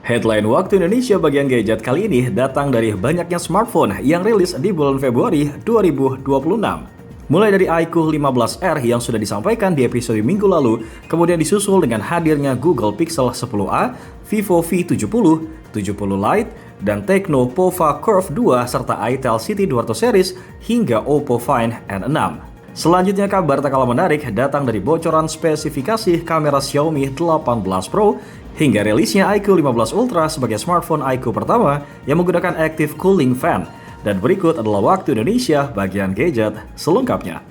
Headline Waktu Indonesia bagian gadget kali ini datang dari banyaknya smartphone yang rilis di bulan Februari 2026. Mulai dari iQOO 15R yang sudah disampaikan di episode minggu lalu, kemudian disusul dengan hadirnya Google Pixel 10a, Vivo V70, 70 Lite, dan Tecno Pova Curve 2 serta Itel CT200 series hingga Oppo Find N6. Selanjutnya kabar tak kalah menarik datang dari bocoran spesifikasi kamera Xiaomi 18 Pro hingga rilisnya iQOO 15 Ultra sebagai smartphone iQOO pertama yang menggunakan active cooling fan. Dan berikut adalah Waktu Indonesia bagian gadget selengkapnya.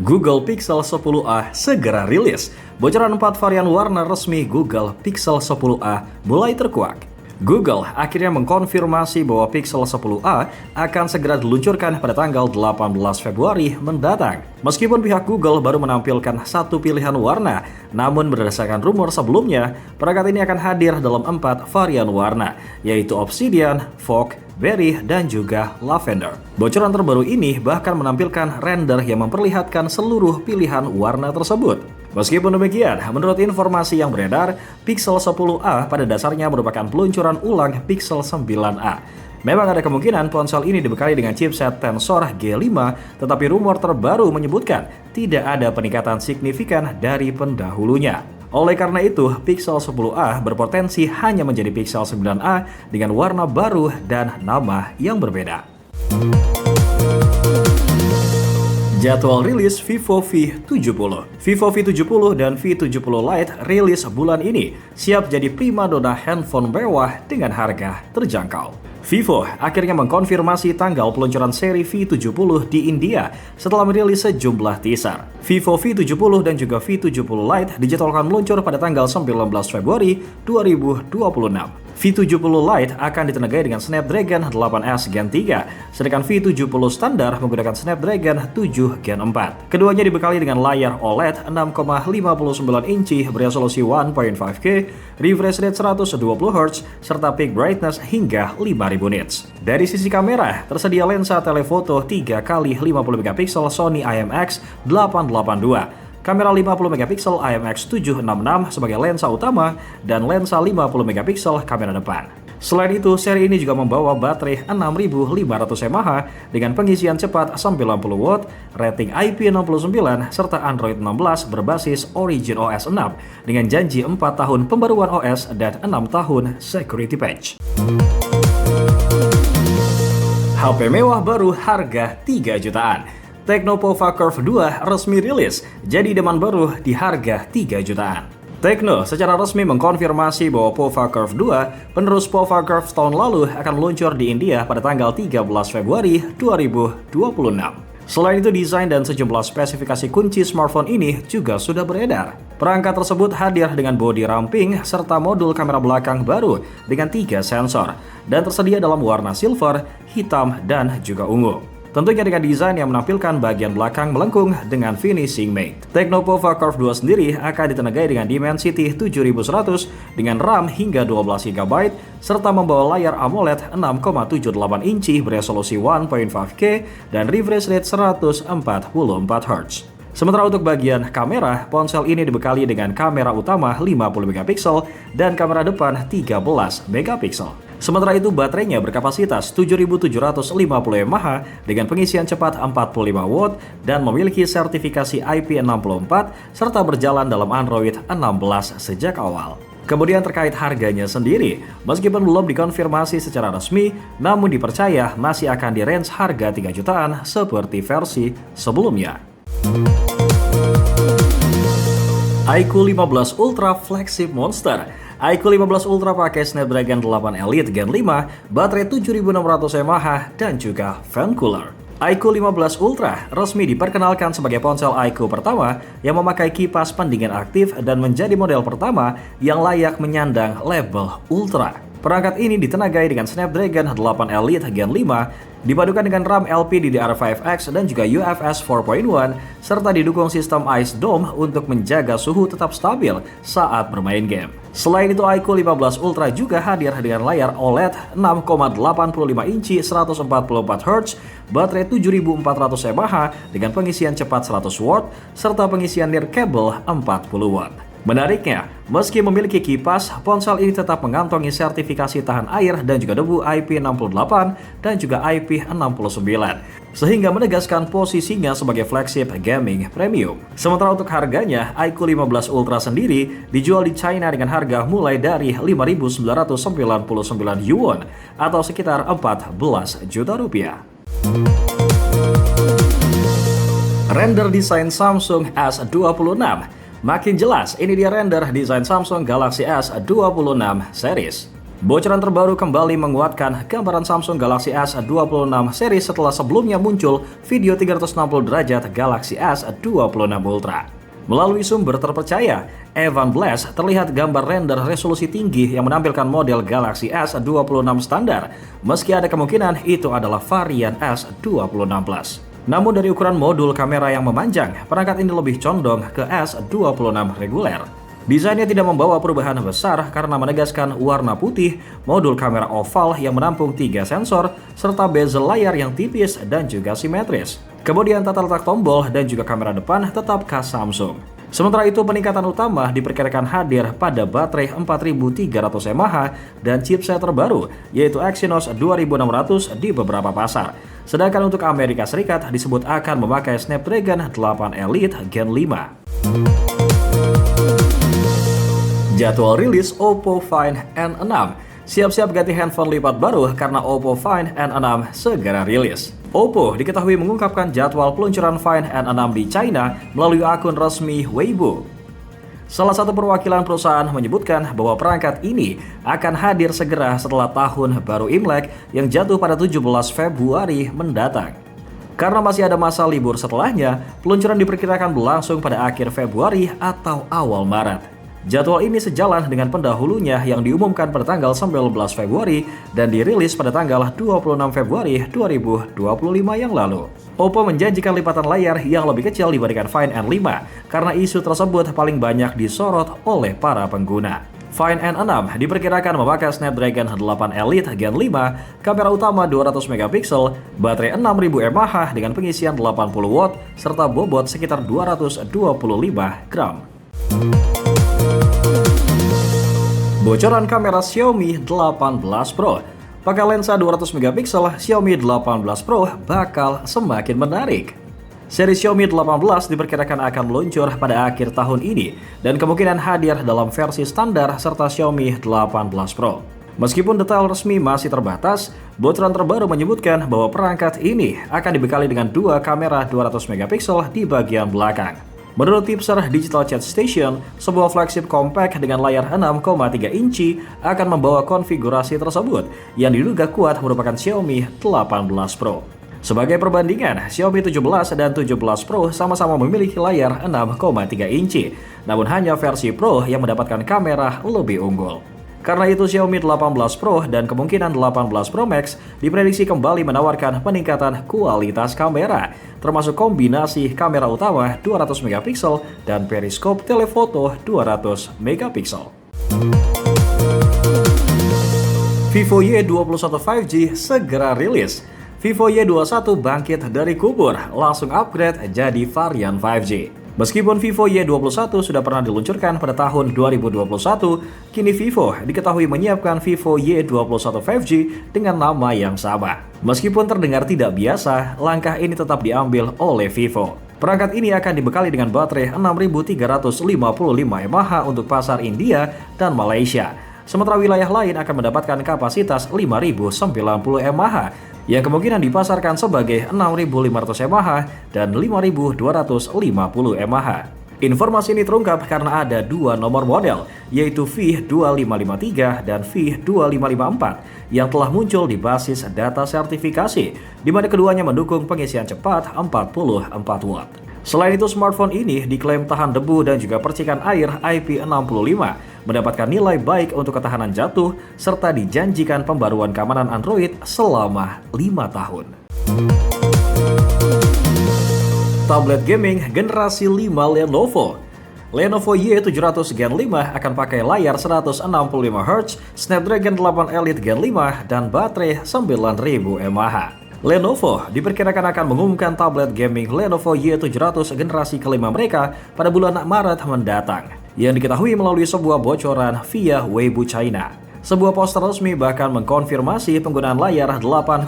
Google Pixel 10a segera rilis. Bocoran 4 varian warna resmi Google Pixel 10a mulai terkuak. Google akhirnya mengkonfirmasi bahwa Pixel 10a akan segera diluncurkan pada tanggal 18 Februari mendatang. Meskipun pihak Google baru menampilkan satu pilihan warna, namun berdasarkan rumor sebelumnya, perangkat ini akan hadir dalam 4 varian warna, yaitu Obsidian, Fog, Berry, dan juga Lavender. Bocoran terbaru ini bahkan menampilkan render yang memperlihatkan seluruh pilihan warna tersebut. Meskipun demikian, menurut informasi yang beredar, Pixel 10a pada dasarnya merupakan peluncuran ulang Pixel 9a. Memang ada kemungkinan ponsel ini dibekali dengan chipset Tensor G5, tetapi rumor terbaru menyebutkan tidak ada peningkatan signifikan dari pendahulunya. Oleh karena itu, Pixel 10a berpotensi hanya menjadi Pixel 9a dengan warna baru dan nama yang berbeda. Jadwal rilis Vivo V70. Vivo V70 dan V70 Lite rilis bulan ini, siap jadi primadona handphone mewah dengan harga terjangkau. Vivo akhirnya mengkonfirmasi tanggal peluncuran seri V70 di India setelah merilis sejumlah teaser. Vivo V70 dan juga V70 Lite dijadwalkan meluncur pada tanggal 19 Februari 2026. V70 Lite akan ditenagai dengan Snapdragon 8S Gen 3, sedangkan V70 standar menggunakan Snapdragon 7 Gen 4. Keduanya dibekali dengan layar OLED 6,59 inci beresolusi 1.5K, refresh rate 120Hz, serta peak brightness hingga 5000 nits. Dari sisi kamera, tersedia lensa telefoto 3x50MP Sony IMX882. Kamera 50MP IMX766 sebagai lensa utama dan lensa 50MP kamera depan. Selain itu, seri ini juga membawa baterai 6500 mAh dengan pengisian cepat 90W, rating IP69 serta Android 16 berbasis Origin OS 6 dengan janji 4 tahun pembaruan OS dan 6 tahun security patch. HP mewah baru harga 3 jutaan. Tecno Pova Curve 2 resmi rilis, jadi idaman baru di harga 3 jutaan. Tecno secara resmi mengkonfirmasi bahwa Pova Curve 2, penerus Pova Curve tahun lalu, akan meluncur di India pada tanggal 13 Februari 2026. Selain itu, desain dan sejumlah spesifikasi kunci smartphone ini juga sudah beredar. Perangkat tersebut hadir dengan bodi ramping serta modul kamera belakang baru dengan 3 sensor dan tersedia dalam warna silver, hitam, dan juga ungu. Tentunya dengan desain yang menampilkan bagian belakang melengkung dengan finishing matte. Tecno Pova Curve 2 sendiri akan ditenagai dengan Dimensity 7100 dengan RAM hingga 12GB serta membawa layar AMOLED 6,78 inci beresolusi 1.5K dan refresh rate 144Hz. Sementara untuk bagian kamera, ponsel ini dibekali dengan kamera utama 50MP dan kamera depan 13MP. Sementara itu, baterainya berkapasitas 7750 mAh dengan pengisian cepat 45W dan memiliki sertifikasi IP64 serta berjalan dalam Android 16 sejak awal. Kemudian terkait harganya sendiri, meskipun belum dikonfirmasi secara resmi, namun dipercaya masih akan di range harga 3 jutaan seperti versi sebelumnya. iQOO 15 Ultra Flagship Monster. iQOO 15 Ultra pakai Snapdragon 8 Elite Gen 5, baterai 7600 mAh, dan juga fan cooler. iQOO 15 Ultra resmi diperkenalkan sebagai ponsel iQOO pertama yang memakai kipas pendingin aktif dan menjadi model pertama yang layak menyandang label Ultra. Perangkat ini ditenagai dengan Snapdragon 8 Elite Gen 5, dipadukan dengan RAM LPDDR5X dan juga UFS 4.1, serta didukung sistem Ice Dome untuk menjaga suhu tetap stabil saat bermain game. Selain itu, iQOO 15 Ultra juga hadir dengan layar OLED 6,85 inci 144Hz, baterai 7400 mAh dengan pengisian cepat 100W, serta pengisian nirkabel 40W. Menariknya, meski memiliki kipas, ponsel ini tetap mengantongi sertifikasi tahan air dan juga debu IP68 dan juga IP69, sehingga menegaskan posisinya sebagai flagship gaming premium. Sementara untuk harganya, iQOO 15 Ultra sendiri dijual di China dengan harga mulai dari 5.999 yuan atau sekitar 14 juta rupiah. Render desain Samsung S26. Makin jelas, ini dia render desain Samsung Galaxy S26 series. Bocoran terbaru kembali menguatkan gambaran Samsung Galaxy S26 series setelah sebelumnya muncul video 360 derajat Galaxy S26 Ultra. Melalui sumber terpercaya, Evan Blass terlihat gambar render resolusi tinggi yang menampilkan model Galaxy S26 standar, meski ada kemungkinan itu adalah varian S26 Plus. Namun dari ukuran modul kamera yang memanjang, perangkat ini lebih condong ke S26 reguler. Desainnya tidak membawa perubahan besar karena menegaskan warna putih, modul kamera oval yang menampung 3 sensor, serta bezel layar yang tipis dan juga simetris. Kemudian tata letak tombol dan juga kamera depan tetap khas Samsung. Sementara itu, peningkatan utama diperkirakan hadir pada baterai 4300 mAh dan chipset terbaru, yaitu Exynos 2600 di beberapa pasar. Sedangkan untuk Amerika Serikat disebut akan memakai Snapdragon 8 Elite Gen 5. Jadwal rilis Oppo Find N6. Siap-siap ganti handphone lipat baru karena Oppo Find N6 segera rilis. Oppo diketahui mengungkapkan jadwal peluncuran Find N6 di China melalui akun resmi Weibo. Salah satu perwakilan perusahaan menyebutkan bahwa perangkat ini akan hadir segera setelah tahun baru Imlek yang jatuh pada 17 Februari mendatang. Karena masih ada masa libur setelahnya, peluncuran diperkirakan berlangsung pada akhir Februari atau awal Maret. Jadwal ini sejalan dengan pendahulunya yang diumumkan pada tanggal 19 Februari dan dirilis pada tanggal 26 Februari 2025 yang lalu. Oppo menjanjikan lipatan layar yang lebih kecil dibandingkan Find N5 karena isu tersebut paling banyak disorot oleh para pengguna. Find N6 diperkirakan memakai Snapdragon 8 Elite Gen 5, kamera utama 200 MP, baterai 6000 mAh dengan pengisian 80W, serta bobot sekitar 225 gram. Bocoran kamera Xiaomi 18 Pro. Pakai lensa 200 MP, Xiaomi 18 Pro bakal semakin menarik. Seri Xiaomi 18 diperkirakan akan meluncur pada akhir tahun ini dan kemungkinan hadir dalam versi standar serta Xiaomi 18 Pro. Meskipun detail resmi masih terbatas, bocoran terbaru menyebutkan bahwa perangkat ini akan dibekali dengan 2 kamera 200 MP di bagian belakang. Menurut tipster Digital Chat Station, sebuah flagship compact dengan layar 6,3 inci akan membawa konfigurasi tersebut yang diduga kuat merupakan Xiaomi 18 Pro. Sebagai perbandingan, Xiaomi 17 dan 17 Pro sama-sama memiliki layar 6,3 inci, namun hanya versi Pro yang mendapatkan kamera lebih unggul. Karena itu, Xiaomi 18 Pro dan kemungkinan 18 Pro Max diprediksi kembali menawarkan peningkatan kualitas kamera, termasuk kombinasi kamera utama 200 MP dan periskop telefoto 200 MP. Vivo Y21 5G segera rilis. Vivo Y21 bangkit dari kubur, langsung upgrade jadi varian 5G. Meskipun Vivo Y21 sudah pernah diluncurkan pada tahun 2021, kini Vivo diketahui menyiapkan Vivo Y21 5G dengan nama yang sama. Meskipun terdengar tidak biasa, langkah ini tetap diambil oleh Vivo. Perangkat ini akan dibekali dengan baterai 6355 mAh untuk pasar India dan Malaysia. Sementara wilayah lain akan mendapatkan kapasitas 5090 mAh yang kemungkinan dipasarkan sebagai 6500 mAh dan 5250 mAh. Informasi ini terungkap karena ada 2 nomor model, yaitu V2553 dan V2554 yang telah muncul di basis data sertifikasi, di mana keduanya mendukung pengisian cepat 44W. Selain itu, smartphone ini diklaim tahan debu dan juga percikan air IP65, mendapatkan nilai baik untuk ketahanan jatuh, serta dijanjikan pembaruan keamanan Android selama 5 tahun. Tablet gaming generasi 5 Lenovo. Lenovo Y700 Gen 5 akan pakai layar 165Hz, Snapdragon 8 Elite Gen 5, dan baterai 9000 mAh. Lenovo diperkirakan akan mengumumkan tablet gaming Lenovo Y700 generasi kelima mereka pada bulan Maret mendatang, yang diketahui melalui sebuah bocoran via Weibo China. Sebuah poster resmi bahkan mengkonfirmasi penggunaan layar 8,8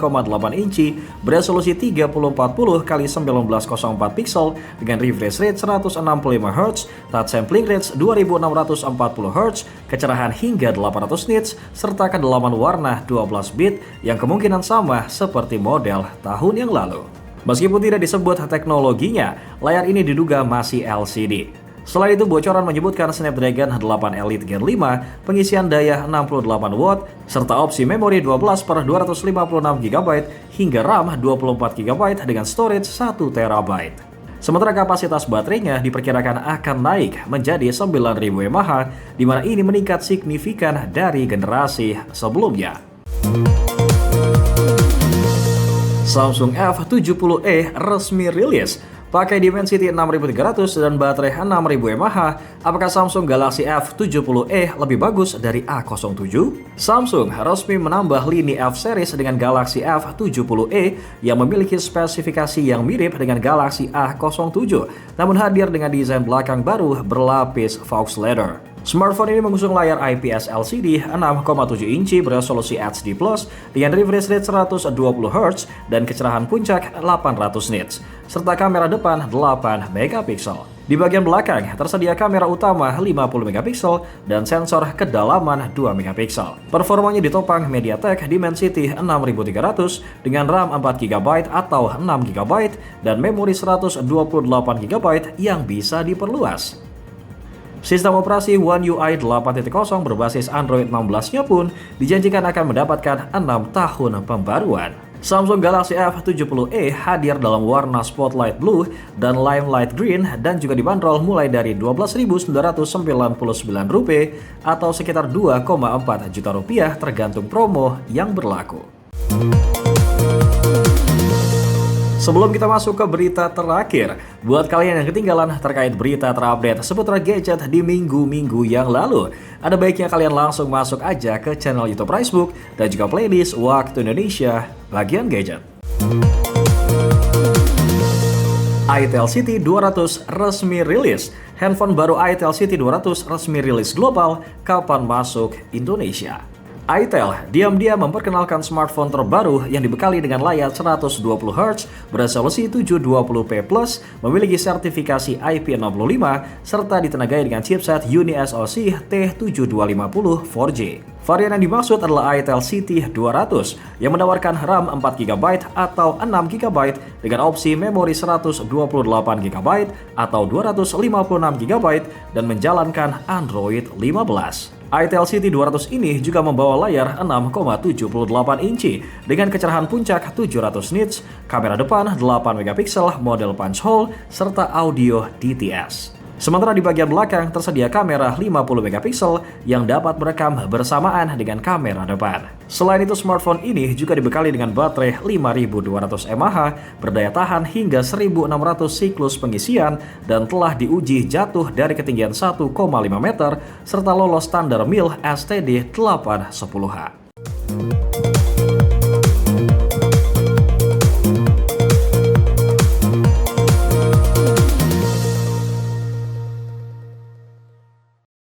inci beresolusi 3040x1904 pixel dengan refresh rate 165Hz, touch sampling rate 2640Hz, kecerahan hingga 800 nits, serta kedalaman warna 12 bit yang kemungkinan sama seperti model tahun yang lalu. Meskipun tidak disebut teknologinya, layar ini diduga masih LCD. Selain itu, bocoran menyebutkan Snapdragon 8 Elite Gen 5, pengisian daya 68 watt, serta opsi memori 12/256 GB hingga RAM 24 GB dengan storage 1 TB. Sementara kapasitas baterainya diperkirakan akan naik menjadi 9000 mAh, di mana ini meningkat signifikan dari generasi sebelumnya. Samsung F70e resmi rilis. Pakai Dimensity 6300 dan baterai 6000 mAh, apakah Samsung Galaxy F70e lebih bagus dari A07? Samsung resmi menambah lini F series dengan Galaxy F70e yang memiliki spesifikasi yang mirip dengan Galaxy A07, namun hadir dengan desain belakang baru berlapis Faux Leather. Smartphone ini mengusung layar IPS LCD 6,7 inci beresolusi HD+ dengan refresh rate 120Hz dan kecerahan puncak 800 nits, serta kamera depan 8 megapiksel. Di bagian belakang tersedia kamera utama 50 megapiksel dan sensor kedalaman 2 megapiksel. Performanya ditopang MediaTek Dimensity 6300 dengan RAM 4 GB atau 6 GB dan memori 128 GB yang bisa diperluas. Sistem operasi One UI 8.0 berbasis Android 16-nya pun dijanjikan akan mendapatkan 6 tahun pembaruan. Samsung Galaxy F70e hadir dalam warna Spotlight Blue dan Limelight Green dan juga dibanderol mulai dari Rp12.999 atau sekitar 2,4 juta rupiah tergantung promo yang berlaku. Sebelum kita masuk ke berita terakhir, buat kalian yang ketinggalan terkait berita terupdate seputar gadget di minggu-minggu yang lalu, ada baiknya kalian langsung masuk aja ke channel YouTube Pricebook dan juga playlist Waktu Indonesia bagian gadget. Itel City 200 resmi rilis. Handphone baru Itel City 200 resmi rilis global, kapan masuk Indonesia? Itel diam-diam memperkenalkan smartphone terbaru yang dibekali dengan layar 120Hz beresolusi 720p+, memiliki sertifikasi IP65 serta ditenagai dengan chipset UniSoC T7250 4G. Varian yang dimaksud adalah Itel City 200 yang menawarkan RAM 4GB atau 6GB dengan opsi memori 128GB atau 256GB dan menjalankan Android 15. Itel City 200 ini juga membawa layar 6,78 inci dengan kecerahan puncak 700 nits, kamera depan 8MP model punch hole, serta audio DTS. Sementara di bagian belakang tersedia kamera 50MP yang dapat merekam bersamaan dengan kamera depan. Selain itu, smartphone ini juga dibekali dengan baterai 5200 mAh, berdaya tahan hingga 1600 siklus pengisian, dan telah diuji jatuh dari ketinggian 1,5 meter serta lolos standar MIL STD 810H.